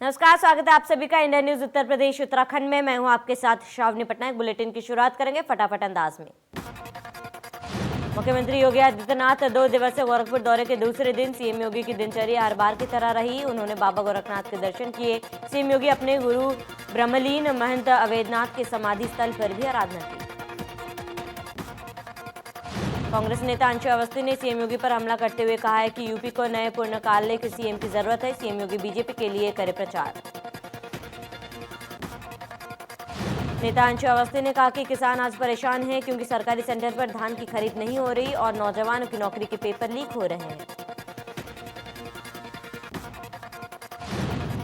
नमस्कार, स्वागत है आप सभी का इंडिया न्यूज उत्तर प्रदेश उत्तराखंड में। मैं हूं आपके साथ श्रावणी पटनायक। बुलेटिन की शुरुआत करेंगे फटाफट अंदाज में। मुख्यमंत्री योगी आदित्यनाथ 2 दिवसीय गोरखपुर दौरे के दूसरे दिन सीएम योगी की दिनचर्या हर बार की तरह रही। उन्होंने बाबा गोरखनाथ के दर्शन किए। सीएम योगी अपने गुरु ब्रह्मलीन महंत अवैधनाथ के समाधि स्थल पर भी आराधना की। कांग्रेस नेता अंशु अवस्थी ने सीएम योगी पर हमला करते हुए कहा है कि यूपी को नए पूर्णकाल के सीएम की जरूरत है। सीएम योगी बीजेपी के लिए करे प्रचार। नेता अंशु अवस्थी ने कहा कि किसान आज परेशान हैं क्योंकि सरकारी सेंटर पर धान की खरीद नहीं हो रही और नौजवानों की नौकरी के पेपर लीक हो रहे हैं।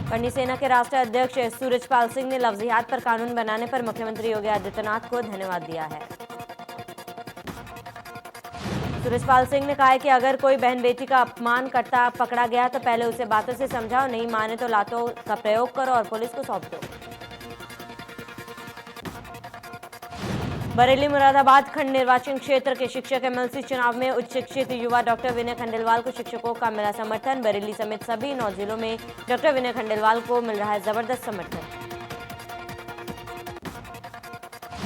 करनी सेना के राष्ट्रीय अध्यक्ष सूरजपाल सिंह ने लफ्जियात पर कानून बनाने पर मुख्यमंत्री योगी आदित्यनाथ को धन्यवाद दिया है। सूरजपाल सिंह ने कहा है कि अगर कोई बहन बेटी का अपमान करता पकड़ा गया तो पहले उसे बातों से समझाओ, नहीं माने तो लातों का प्रयोग करो और पुलिस को सौंप दो। बरेली मुरादाबाद खंड निर्वाचन क्षेत्र के शिक्षक एमएलसी चुनाव में उच्च शिक्षित युवा डॉक्टर विनय खंडेलवाल को शिक्षकों का मिला समर्थन। बरेली समेत सभी 9 जिलों में डॉक्टर विनय खंडेलवाल को मिल रहा है जबरदस्त समर्थन।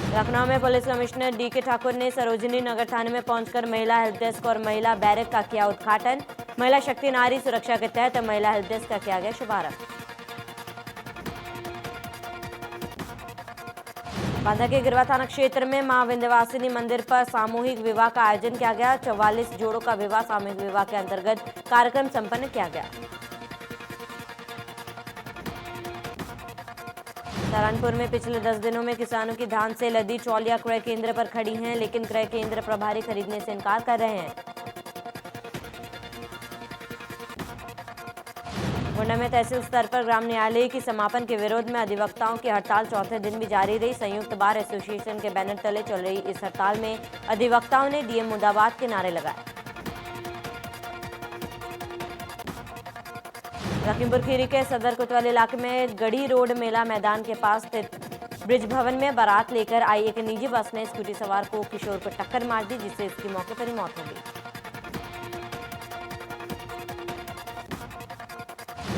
लखनऊ में पुलिस कमिश्नर डीके ठाकुर ने सरोजिनी नगर थाने में पहुंचकर महिला हेल्प डेस्क और महिला बैरक का किया उद्घाटन। महिला शक्ति नारी सुरक्षा के तहत महिला हेल्प डेस्क का किया गया शुभारंभ। बांदा के गिरवा थाना क्षेत्र में मां विंध्यवासिनी मंदिर पर सामूहिक विवाह का आयोजन किया गया। 44 जोड़ों का विवाह सामूहिक विवाह के अंतर्गत कार्यक्रम संपन्न किया गया। सहारनपुर में पिछले 10 दिनों में किसानों की धान से लदी ट्रॉलियां क्रय केंद्र पर खड़ी हैं, लेकिन क्रय केंद्र प्रभारी खरीदने से इनकार कर रहे हैं। गोंडा में तहसील स्तर पर ग्राम न्यायालय की समापन के विरोध में अधिवक्ताओं की हड़ताल चौथे दिन भी जारी रही। संयुक्त बार एसोसिएशन के बैनर तले चल रही इस हड़ताल में अधिवक्ताओं ने डीएम मुर्दाबाद के नारे लगाए। लखीमपुर खीरी के सदर कोतवाली इलाके में गढ़ी रोड मेला मैदान के पास स्थित ब्रिज भवन में बारात लेकर आई एक निजी बस ने स्कूटी सवार को किशोर को टक्कर मार दी, जिससे इसकी मौके पर ही मौत हो गई।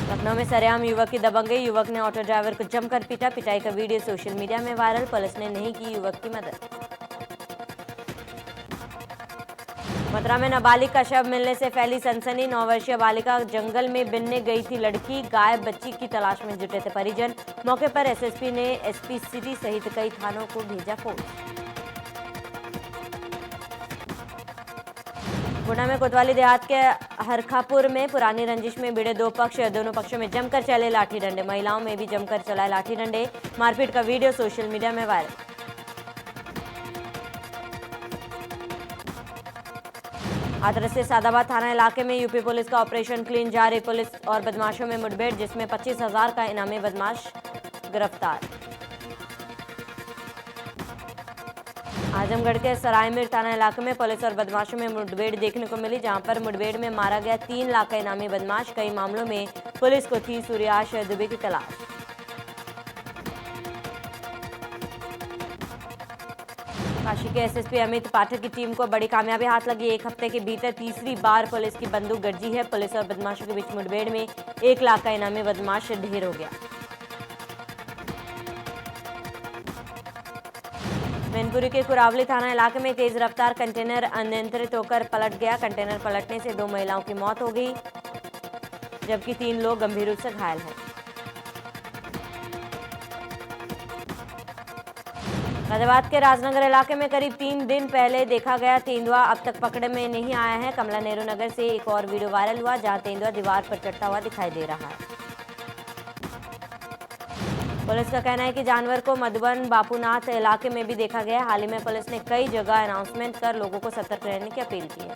लखनऊ में सरेआम युवक की दबंगई। युवक ने ऑटो ड्राइवर को जमकर पीटा। पिटाई का वीडियो सोशल मीडिया में वायरल। पुलिस ने नहीं की युवक की मदद। मथुरा में नाबालिग का शव मिलने से फैली सनसनी। 9 वर्षीय बालिका जंगल में बिनने गई थी लड़की। गायब बच्ची की तलाश में जुटे थे परिजन। मौके पर एसएसपी ने एसपी सिटी सहित कई थानों को भेजा फोर्स। गुना में कोतवाली देहात के हरखापुर में पुरानी रंजिश में भिड़े 2 पक्ष। दोनों पक्षों में जमकर चले लाठी डंडे। महिलाओं में भी जमकर चलाए लाठी डंडे। मारपीट का वीडियो सोशल मीडिया में वायरल। हाथरस के सादाबाद थाना इलाके में यूपी पुलिस का ऑपरेशन क्लीन जारी। पुलिस और बदमाशों में मुठभेड़, जिसमें 25,000 का इनामी बदमाश गिरफ्तार। आजमगढ़ के सरायमीर थाना इलाके में पुलिस और बदमाशों में मुठभेड़ देखने को मिली, जहां पर मुठभेड़ में मारा गया 3 लाख का इनामी बदमाश। कई मामलों में पुलिस को थी सूर्याश दुबे की तलाश। काशी के एसएसपी अमित पाठक की टीम को बड़ी कामयाबी हाथ लगी। 1 हफ्ते के भीतर तीसरी बार पुलिस की बंदूक गरजी है। पुलिस और बदमाशों के बीच मुठभेड़ में 1 लाख का इनामी बदमाश ढेर हो गया। मैनपुरी के कुरावली थाना इलाके में तेज रफ्तार कंटेनर अनियंत्रित होकर पलट गया। कंटेनर पलटने से 2 महिलाओं की मौत हो गई, जबकि 3 लोग गंभीर रूप से घायल हैं। गाजियाबाद के राजनगर इलाके में करीब 3 दिन पहले देखा गया तेंदुआ अब तक पकड़े में नहीं आया है। कमला नेहरू नगर से एक और वीडियो वायरल हुआ, जहां तेंदुआ दीवार पर चढ़ता हुआ दिखाई दे रहा है। पुलिस का कहना है कि जानवर को मधुबन बापूनाथ इलाके में भी देखा गया। हाल ही में पुलिस ने कई जगह अनाउंसमेंट कर लोगों को सतर्क रहने की अपील की है।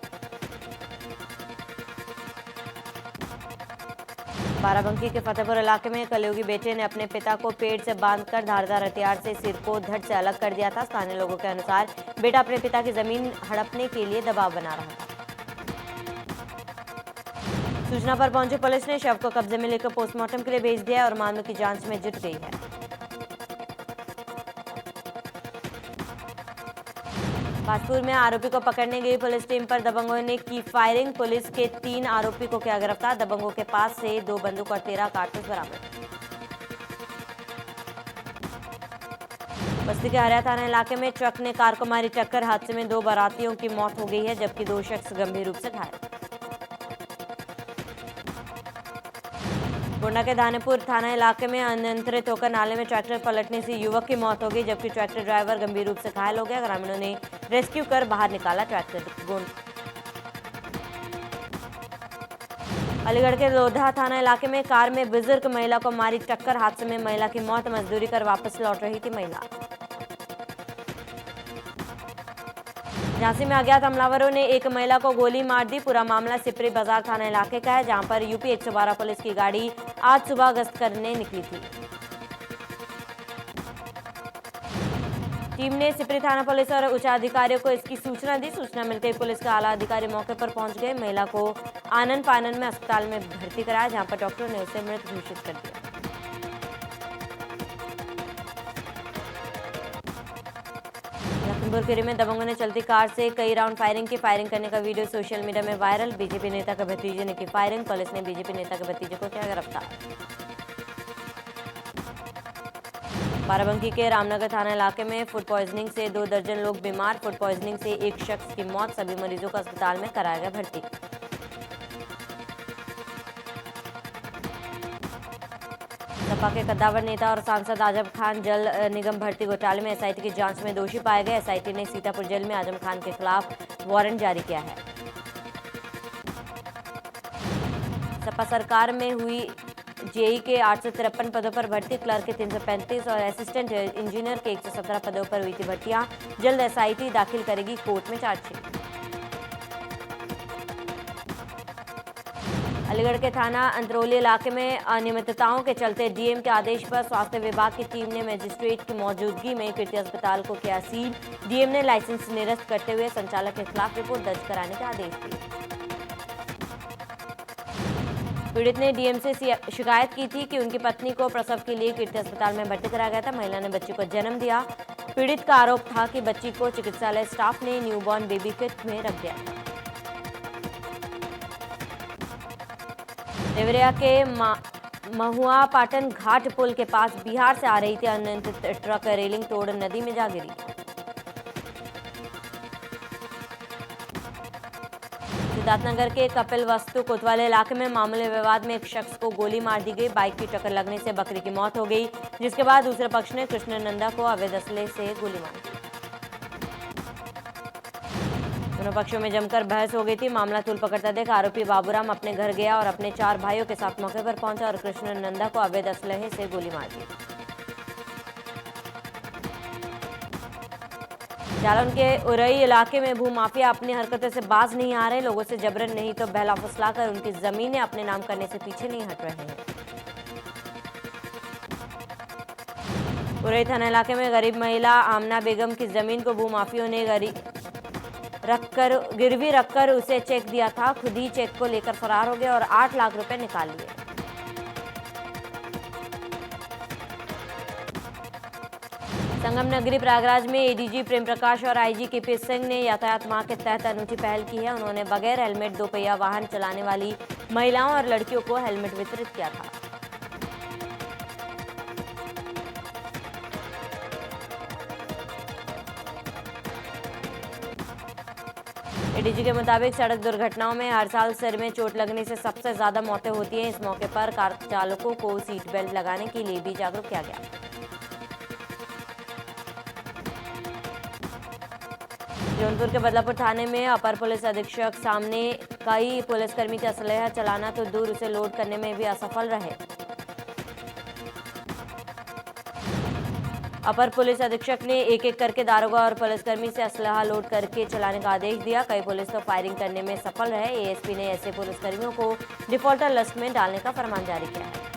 बाराबंकी के फतेहपुर इलाके में कलयुगी बेटे ने अपने पिता को पेड़ से बांधकर धारदार हथियार से सिर को धड़ से अलग कर दिया था। स्थानीय लोगों के अनुसार बेटा अपने पिता की जमीन हड़पने के लिए दबाव बना रहा था। सूचना पर पहुंची पुलिस ने शव को कब्जे में लेकर पोस्टमार्टम के लिए भेज दिया और मामले की जांच में जुट गई है। बाजपुर में आरोपी को पकड़ने गई पुलिस टीम पर दबंगों ने की फायरिंग। पुलिस के 3 आरोपी को किया गिरफ्तार। दबंगों के पास से 2 बंदूक और 13 कारतूस बरामद। बस्ती के हरिया थाना इलाके में ट्रक ने कार को मारी टक्कर। हादसे में 2 बारातियों की मौत हो गई है, जबकि 2 शख्स गंभीर रूप से घायल। गोंडा के दानेपुर थाना इलाके में अनियंत्रित होकर नाले में ट्रैक्टर पलटने से युवक की मौत हो गई, जबकि ट्रैक्टर ड्राइवर गंभीर रूप से घायल हो गया। ग्रामीणों ने रेस्क्यू कर बाहर निकाला ट्रैक्टर। अलीगढ़ के लोधा थाना इलाके में कार में बुजुर्ग महिला को मारी टक्कर। हादसे में महिला की मौत। मजदूरी कर वापस लौट रही थी महिला। झांसी में अज्ञात हमलावरों ने एक महिला को गोली मार दी। पूरा मामला सिपरी बाजार थाना इलाके का है, जहां पर यूपी 112 पुलिस की गाड़ी आज सुबह गश्त करने निकली थी। टीम ने सिपरी थाना पुलिस और उच्च अधिकारियों को इसकी सूचना दी। सूचना मिलते ही पुलिस के आला अधिकारी मौके पर पहुंच गए। महिला को आनन फानन में अस्पताल में भर्ती कराया, जहां पर डॉक्टरों ने उसे मृत घोषित कर दिया। लखीमपुर खीरी में दबंगों ने चलती कार से कई राउंड फायरिंग की। फायरिंग करने का वीडियो सोशल मीडिया में वायरल। बीजेपी नेता के भतीजे ने की फायरिंग। पुलिस ने बीजेपी नेता के भतीजे को किया गिरफ्तार। बाराबंकी के रामनगर थाना इलाके में फूड पॉइजनिंग से 2 दर्जन लोग बीमार। फूड पॉइजनिंग से एक शख्स की मौत। सभी मरीजों को अस्पताल में कराया गया भर्ती। सपा के कद्दावर नेता और सांसद आजम खान जल निगम भर्ती घोटाले में एसआईटी की जांच में दोषी पाए गए। एसआईटी ने सीतापुर जेल में आजम खान के खिलाफ वारंट जारी किया है। सपा सरकार में हुई जेई के 853 पदों पर भर्ती। क्लर्क के 335 और असिस्टेंट इंजीनियर के 117 पदों पर हुई थी भर्तियां। जल्द एसआईटी दाखिल करेगी कोर्ट में चार्जशीट। अलीगढ़ के थाना अंतरौली इलाके में अनियमितताओं के चलते डीएम के आदेश पर स्वास्थ्य विभाग की टीम ने मजिस्ट्रेट की मौजूदगी में कीर्ति अस्पताल को किया सील। डीएम ने लाइसेंस निरस्त करते हुए संचालक के खिलाफ रिपोर्ट दर्ज कराने के आदेश दिए। पीड़ित ने डीएम से शिकायत की थी कि उनकी पत्नी को प्रसव के लिए कीर्ति अस्पताल में भर्ती कराया गया था। महिला ने बच्ची को जन्म दिया। पीड़ित का आरोप था कि बच्ची को चिकित्सालय स्टाफ ने न्यूबॉर्न बेबी किट में रख दिया था। देवरिया के महुआ पाटन घाट पुल के पास बिहार से आ रही थी अनियंत्रित ट्रक रेलिंग तोड़ नदी में जा गिरी। सिद्धार्थनगर के कपिल वस्तु कोतवाली इलाके में मामूली विवाद में एक शख्स को गोली मार दी गई। बाइक की टक्कर लगने से बकरी की मौत हो गई, जिसके बाद दूसरे पक्ष ने कृष्ण नंदा को अवैध असले से गोली मार दी। दोनों पक्षों में जमकर बहस हो गई थी। मामला तूल पकड़ता देख आरोपी बाबूराम अपने घर गया और अपने 4 भाइयों के साथ मौके पर पहुंचा और कृष्ण नंदा को अवैध असलहे से गोली मार दी। जालौन के उरई इलाके में भूमाफिया अपनी हरकतों से बाज नहीं आ रहे। लोगों से जबरन नहीं तो बहला फुसलाकर उनकी जमीनें अपने नाम करने से पीछे नहीं हट रहे हैं। उरई थाना इलाके में गरीब महिला आमना बेगम की जमीन को भूमाफियों ने गिरवी रखकर उसे चेक दिया था। खुद ही चेक को लेकर फरार हो गए और 8 लाख रुपए निकाल लिए। संगम नगरी प्रयागराज में एडीजी प्रेम प्रकाश और आईजी केपी सिंह ने यातायात माह के तहत अनूठी पहल की है। उन्होंने बगैर हेलमेट 2 पहिया वाहन चलाने वाली महिलाओं और लड़कियों को हेलमेट वितरित किया था। एडीजी के मुताबिक सड़क दुर्घटनाओं में हर साल सिर में चोट लगने से सबसे ज्यादा मौतें होती हैं। इस मौके पर कार चालकों को सीट बेल्ट लगाने के लिए भी जागरूक किया गया। जौनपुर के बदलापुर थाने में अपर पुलिस अधीक्षक सामने कई पुलिसकर्मी के असलहा चलाना तो दूर उसे लोड करने में भी असफल रहे। अपर पुलिस अधीक्षक ने एक एक करके दारोगा और पुलिसकर्मी से असलहा लोड करके चलाने का आदेश दिया। कई पुलिस तो फायरिंग करने में सफल रहे। एएसपी ने ऐसे पुलिसकर्मियों को डिफॉल्टर लिस्ट में डालने का फरमान जारी किया है।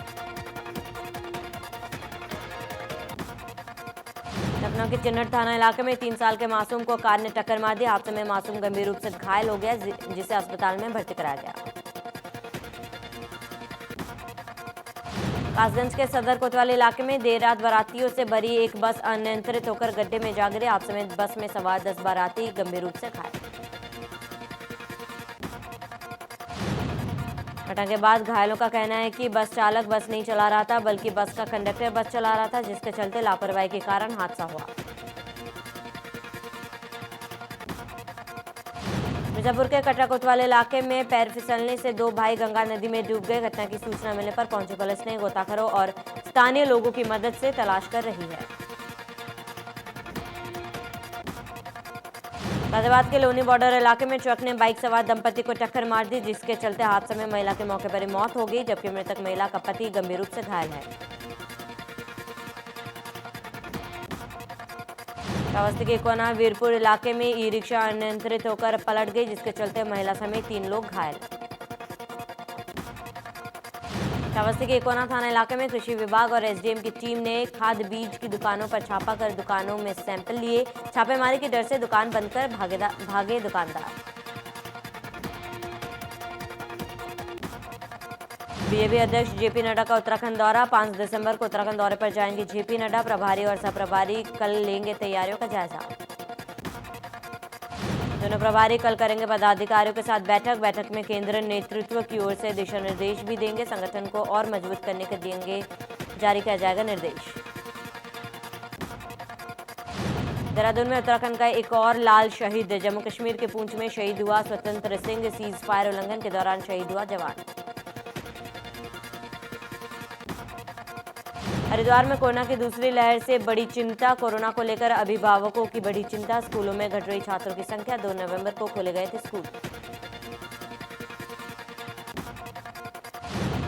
लखनऊ के चिन्हट थाना इलाके में 3 साल के मासूम को कार ने टक्कर मार दी। हादसे में मासूम गंभीर रूप से घायल हो गया, जिसे अस्पताल में भर्ती कराया गया। कासगंज के सदर कोतवाली इलाके में देर रात बारातियों से भरी एक बस अनियंत्रित होकर गड्ढे में जा गिरी। हादसे में बस में सवार 10 बाराती गंभीर रूप से घायल। घटना के बाद घायलों का कहना है कि बस चालक बस नहीं चला रहा था, बल्कि बस का कंडक्टर बस चला रहा था, जिसके चलते लापरवाही के कारण हादसा हुआ। मिर्जापुर के कटरा कोतवाल इलाके में पैर फिसलने से 2 भाई गंगा नदी में डूब गए। घटना की सूचना मिलने पर पहुंची पुलिस ने गोताखोरों और स्थानीय लोगों की मदद से तलाश कर रही है। गाजियाबाद के लोनी बॉर्डर इलाके में ट्रक ने बाइक सवार दंपति को टक्कर मार दी, जिसके चलते हादसे में महिला की मौके पर ही मौत हो गई, जबकि मृतक महिला का पति गंभीर रूप से घायल है। श्रावस्ती के कोना वीरपुर इलाके में ई रिक्शा अनियंत्रित होकर पलट गई, जिसके चलते महिला समेत 3 लोग घायल। श्रावस्ती के कोना थाना इलाके में कृषि विभाग और एसडीएम की टीम ने खाद बीज की दुकानों पर छापा कर दुकानों में सैंपल लिए। छापेमारी के डर से दुकान बंद कर भागे दुकानदार। बीजेपी अध्यक्ष जेपी नड्डा का उत्तराखंड दौरा। 5 दिसंबर को उत्तराखंड दौरे पर जाएंगे जेपी नड्डा। प्रभारी और सहप्रभारी कल लेंगे तैयारियों का जायजा। दोनों प्रभारी कल करेंगे पदाधिकारियों के साथ बैठक में केंद्र नेतृत्व की ओर से दिशा निर्देश भी देंगे। संगठन को और मजबूत करने के देंगे जारी किया जाएगा निर्देश। देहरादून में उत्तराखंड का एक और लाल शहीद। जम्मू कश्मीर के पुंछ में शहीद हुआ स्वतंत्र सिंह। सीज फायर उल्लंघन के दौरान शहीद हुआ जवान। हरिद्वार में कोरोना की दूसरी लहर से बड़ी चिंता। कोरोना को लेकर अभिभावकों की बड़ी चिंता। स्कूलों में घट रही छात्रों की संख्या। 2 नवंबर को खोले गए थे स्कूल।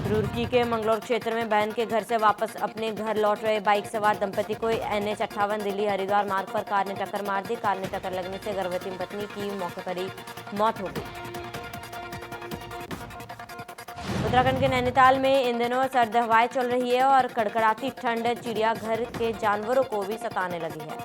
रुड़की के मंगलौर क्षेत्र में बहन के घर से वापस अपने घर लौट रहे बाइक सवार दंपति को NH 58 दिल्ली हरिद्वार मार्ग पर कार ने टक्कर मार दी। कार ने टक्कर लगने से गर्भवती पत्नी की मौके पर ही मौत हो गई। उत्तराखंड के नैनीताल में इन दिनों सर्द हवाएं चल रही है और कड़कड़ाती ठंड चिड़ियाघर के जानवरों को भी सताने लगी है।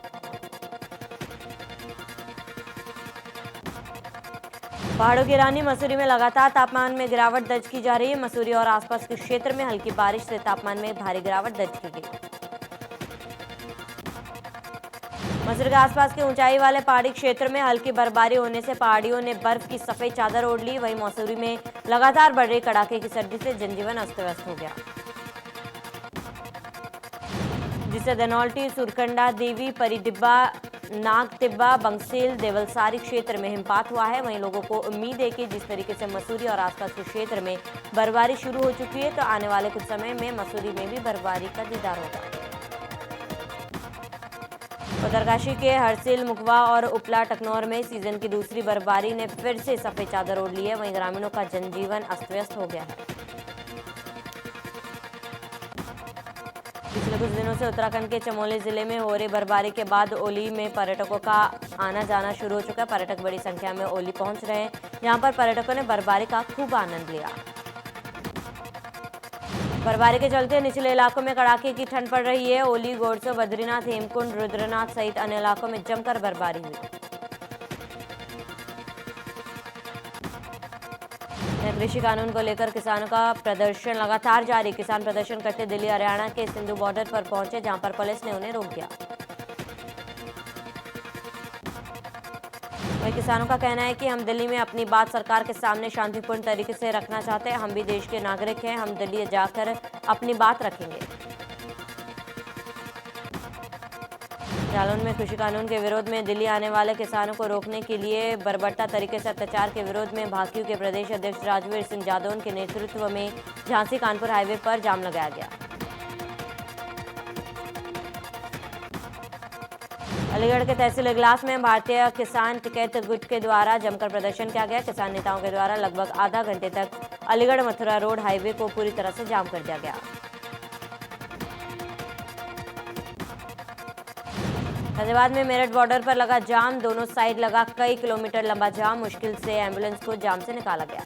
पहाड़ों की रानी मसूरी में लगातार तापमान में गिरावट दर्ज की जा रही है। मसूरी और आसपास के क्षेत्र में हल्की बारिश से तापमान में भारी गिरावट दर्ज की गई। मसूरी के आसपास के ऊंचाई वाले पहाड़ी क्षेत्र में हल्की बर्फबारी होने से पहाड़ियों ने बर्फ की सफेद चादर ओढ़ ली। वहीं मसूरी में लगातार बढ़ रही कड़ाके की सर्दी से जनजीवन अस्त व्यस्त हो गया, जिससे धनौल्टी, सुरकंडा, देवी, परिडिब्बा, नागटिब्बा, बंगसेल, देवलसारी क्षेत्र में हिमपात हुआ है। वहीं लोगों को उम्मीद है कि जिस तरीके से मसूरी और आसपास के क्षेत्र में बर्फबारी शुरू हो चुकी है, तो आने वाले कुछ समय में मसूरी में भी बर्फबारी का दीदार होगा। उत्तरकाशी के हरसिल, मुखवा और उपला टकनौर में सीजन की दूसरी बर्फबारी ने फिर से सफेद चादर ओढ़ ली है। वहीं ग्रामीणों का जनजीवन अस्त व्यस्त हो गया है। पिछले कुछ दिनों से उत्तराखंड के चमोली जिले में हो रही बर्फबारी के बाद ओली में पर्यटकों का आना जाना शुरू हो चुका है। पर्यटक बड़ी संख्या में ओली पहुंच रहे हैं, जहां पर पर्यटकों ने बर्फबारी का खूब आनंद लिया। बर्फबारी के चलते निचले इलाकों में कड़ाके की ठंड पड़ रही है। ओली, गोरसो, बद्रीनाथ, हेमकुंड, रुद्रनाथ सहित अन्य इलाकों में जमकर बर्फबारी हुई। कृषि कानून को लेकर किसानों का प्रदर्शन लगातार जारी। किसान प्रदर्शन करते दिल्ली हरियाणा के सिंधु बॉर्डर पर पहुंचे, जहां पर पुलिस ने उन्हें रोक दिया। वहीं किसानों का कहना है कि हम दिल्ली में अपनी बात सरकार के सामने शांतिपूर्ण तरीके से रखना चाहते हैं। हम भी देश के नागरिक हैं, हम दिल्ली जाकर अपनी बात रखेंगे। जालौन में कृषि कानून के विरोध में दिल्ली आने वाले किसानों को रोकने के लिए बर्बरता तरीके से अत्याचार के विरोध में भाकियू के प्रदेश अध्यक्ष राजवीर सिंह जादौन के नेतृत्व में झांसी कानपुर हाईवे पर जाम लगाया गया। अलीगढ़ के तहसील इगलास में भारतीय किसान टिकैत गुट के द्वारा जमकर प्रदर्शन किया गया। किसान नेताओं के द्वारा लगभग आधा घंटे तक अलीगढ़ मथुरा रोड हाईवे को पूरी तरह से जाम कर दिया गया। गाजियाबाद में मेरठ बॉर्डर पर लगा जाम। दोनों साइड लगा कई किलोमीटर लंबा जाम। मुश्किल से एम्बुलेंस को जाम से निकाला गया।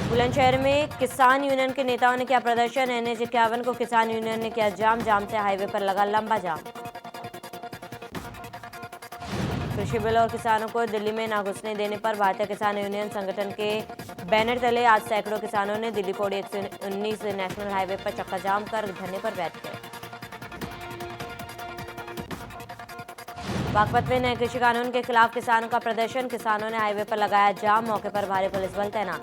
बुलंदशहर में किसान यूनियन के नेताओं ने किया प्रदर्शन। NH 51 को किसान यूनियन ने किया जाम से हाईवे पर लगा लंबा जाम। कृषि बिल और किसानों को दिल्ली में न घुसने देने पर भारतीय किसान यूनियन संगठन के बैनर तले आज सैकड़ों किसानों ने दिल्ली पौड़ी 119 नेशनल हाईवे पर चक्का जाम कर धरने पर बैठ गए। बागपत में नए कृषि कानून के खिलाफ किसानों का प्रदर्शन, किसानों ने हाईवे पर लगाया जाम, मौके पर भारी पुलिस बल तैनात।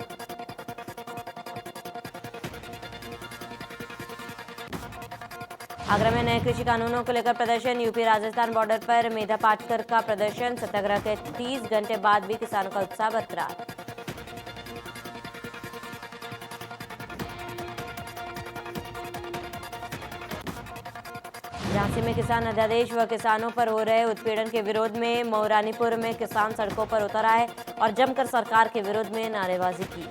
आगरा में नए कृषि कानूनों को लेकर प्रदर्शन, यूपी राजस्थान बॉर्डर पर मेधा पाटकर का प्रदर्शन, सत्याग्रह के 30 घंटे बाद भी किसानों का उत्साह बरकरार। झांसी में किसान अध्यादेश व किसानों पर हो रहे उत्पीड़न के विरोध में मऊरानीपुर में किसान सड़कों पर उतर आए और जमकर सरकार के विरोध में नारेबाजी की।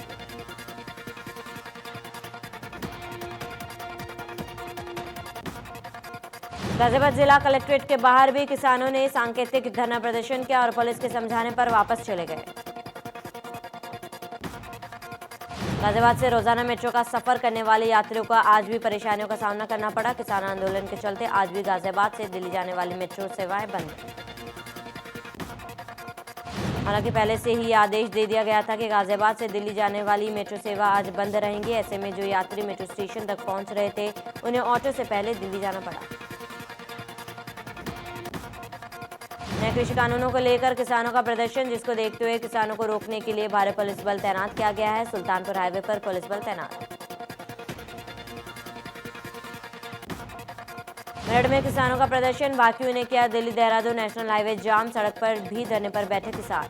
गाजियाबाद जिला कलेक्ट्रेट के बाहर भी किसानों ने सांकेतिक धरना प्रदर्शन किया और पुलिस के समझाने पर वापस चले गए। गाजियाबाद से रोजाना मेट्रो का सफर करने वाले यात्रियों को आज भी परेशानियों का सामना करना पड़ा। किसान आंदोलन के चलते आज भी गाजियाबाद से दिल्ली जाने वाली मेट्रो सेवाएं बंद। हालांकि पहले से ही आदेश दे दिया गया था कि गाजियाबाद से दिल्ली जाने वाली मेट्रो सेवा आज बंद रहेंगी। ऐसे में जो यात्री मेट्रो स्टेशन तक पहुंच रहे थे उन्हें ऑटो से पहले दिल्ली जाना पड़ा। नए कृषि कानूनों को लेकर किसानों का प्रदर्शन, जिसको देखते हुए किसानों को रोकने के लिए भारी पुलिस बल तैनात किया गया है। सुल्तानपुर हाईवे पर पुलिस बल तैनात। मेरठ में किसानों का प्रदर्शन, बाकियों ने किया दिल्ली देहरादून नेशनल हाईवे जाम, सड़क पर भी धरने पर बैठे किसान।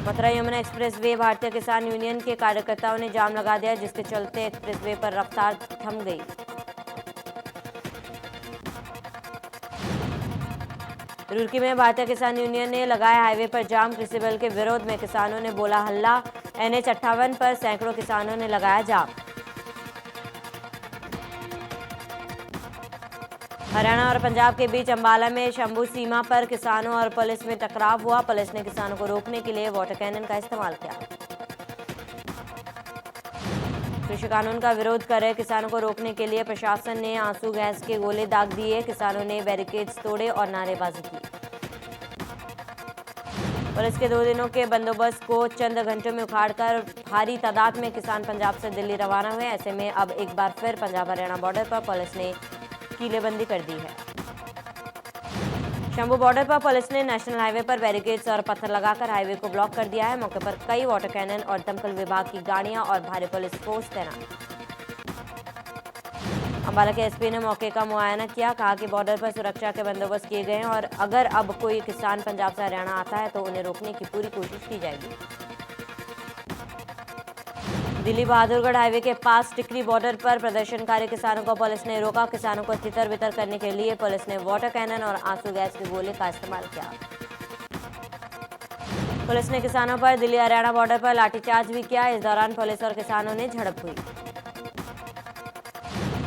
मथुरा यमुना एक्सप्रेस वे भारतीय किसान यूनियन के कार्यकर्ताओं ने जाम लगा दिया, जिसके चलते एक्सप्रेस वे पर रफ्तार थम गई। रुड़की में भारतीय किसान यूनियन ने लगाया हाईवे पर जाम, कृषि बिल के विरोध में किसानों ने बोला हल्ला। NH 58 पर सैकड़ों किसानों ने लगाया जाम। हरियाणा और पंजाब के बीच अंबाला में शंभू सीमा पर किसानों और पुलिस में टकराव हुआ। पुलिस ने किसानों को रोकने के लिए वाटर कैनन का इस्तेमाल किया। कृषि कानून का विरोध कर रहे किसानों को रोकने के लिए प्रशासन ने आंसू गैस के गोले दाग दिए। किसानों ने बैरिकेड्स तोड़े और नारेबाजी की। पुलिस के 2 दिनों के बंदोबस्त को चंद घंटों में उखाड़कर भारी तादाद में किसान पंजाब से दिल्ली रवाना हुए। ऐसे में अब एक बार फिर पंजाब हरियाणा बॉर्डर पर पुलिस ने कीलेबंदी कर दी है। शंभू बॉर्डर पर पुलिस ने नेशनल हाईवे पर बैरिकेड्स और पत्थर लगाकर हाईवे को ब्लॉक कर दिया है। मौके पर कई वाटर कैनन और दमकल विभाग की गाड़ियां और भारी पुलिस फोर्स तैनात। अंबाला के एसपी ने मौके का मुआयना किया, कहा कि बॉर्डर पर सुरक्षा के बंदोबस्त किए गए हैं और अगर अब कोई किसान पंजाब से हरियाणा आता है तो उन्हें रोकने की पूरी कोशिश की जाएगी। दिल्ली बहादुरगढ़ हाईवे के पास टिकरी बॉर्डर पर प्रदर्शनकारी किसानों को पुलिस ने रोका। किसानों को तितर बितर करने के लिए पुलिस ने वाटर कैनन और आंसू गैस के गोले का इस्तेमाल किया। पुलिस ने किसानों पर दिल्ली हरियाणा बॉर्डर पर लाठीचार्ज भी किया। इस दौरान पुलिस और किसानों ने झड़प हुई।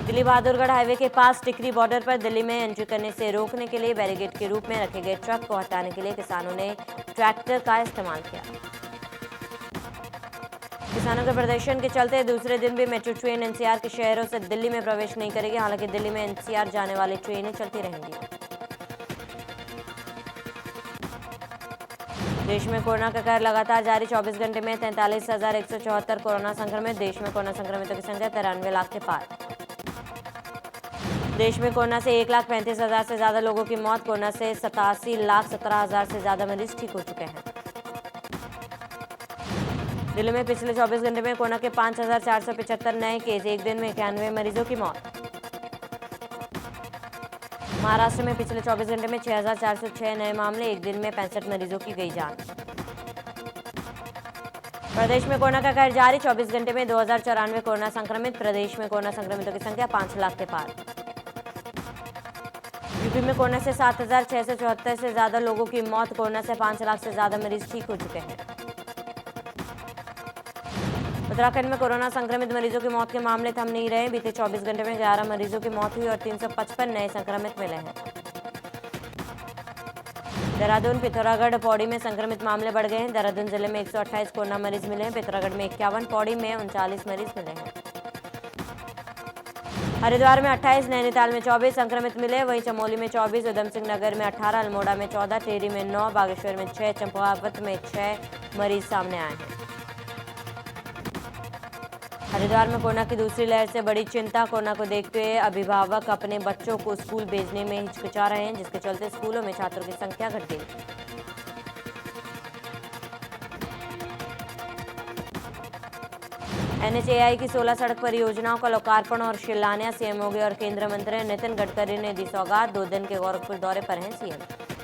दिल्ली बहादुरगढ़ हाईवे के पास टिकरी बॉर्डर पर दिल्ली में एंट्री करने से रोकने के लिए बैरिकेड के रूप में रखे गए ट्रक को हटाने के लिए किसानों ने ट्रैक्टर का इस्तेमाल किया। किसानों के प्रदर्शन के चलते दूसरे दिन भी मेट्रो ट्रेन NCR के शहरों से दिल्ली में प्रवेश नहीं करेगी। हालांकि दिल्ली में NCR जाने वाली ट्रेनें चलती रहेंगी। देश में कोरोना का कहर लगातार जारी, 24 घंटे में 43,174 कोरोना संक्रमित। देश में कोरोना संक्रमितों की संख्या 93 लाख के पार। देश में कोरोना से 1,35,000 से ज्यादा लोगों की मौत। कोरोना से 87,17,000 से ज्यादा मरीज ठीक हो चुके हैं। दिल्ली में पिछले 24 घंटे में कोरोना के 5,475 नए केस, एक दिन में 91 मरीजों की मौत। महाराष्ट्र में पिछले 24 घंटे में 6,406 नए मामले, एक दिन में 65 मरीजों की गई जान। प्रदेश में कोरोना का कहर जारी, 24 घंटे में 2,094 कोरोना संक्रमित। प्रदेश में कोरोना संक्रमितों की संख्या 5 लाख के पार। यूपी में कोरोना से 7,674 से ज्यादा लोगों की मौत। कोरोना से 5 लाख से ज्यादा मरीज ठीक हो चुके हैं। उत्तराखंड में कोरोना संक्रमित मरीजों की मौत के मामले थम नहीं रहे। बीते 24 घंटे में 11 मरीजों की मौत हुई और 355 नए संक्रमित मिले हैं। देहरादून, पिथौरागढ़, पौड़ी में संक्रमित मामले बढ़ गए हैं। देहरादून जिले में 128 कोरोना मरीज मिले हैं। पिथौरागढ़ में 51, पौड़ी में 39 मरीज मिले हैं। हरिद्वार में 28, नैनीताल में 24 संक्रमित मिले। वहीं चमोली में 24, उधम सिंह नगर में 18, अल्मोड़ा में 14, टेहरी में 9, बागेश्वर में 6, चंपावत में 6 मरीज सामने आए हैं। हरिद्वार में कोरोना की दूसरी लहर से बड़ी चिंता। कोरोना को देखते हुए अभिभावक अपने बच्चों को स्कूल भेजने में हिचकिचा रहे हैं, जिसके चलते स्कूलों में छात्रों की संख्या घट गई। NHAI की 16 सड़क परियोजनाओं का लोकार्पण और शिलान्यास सीएम योगी और केंद्रीय मंत्री नितिन गडकरी ने दी सौगात। 2 दिन के गोरखपुर दौरे पर हैं सीएम।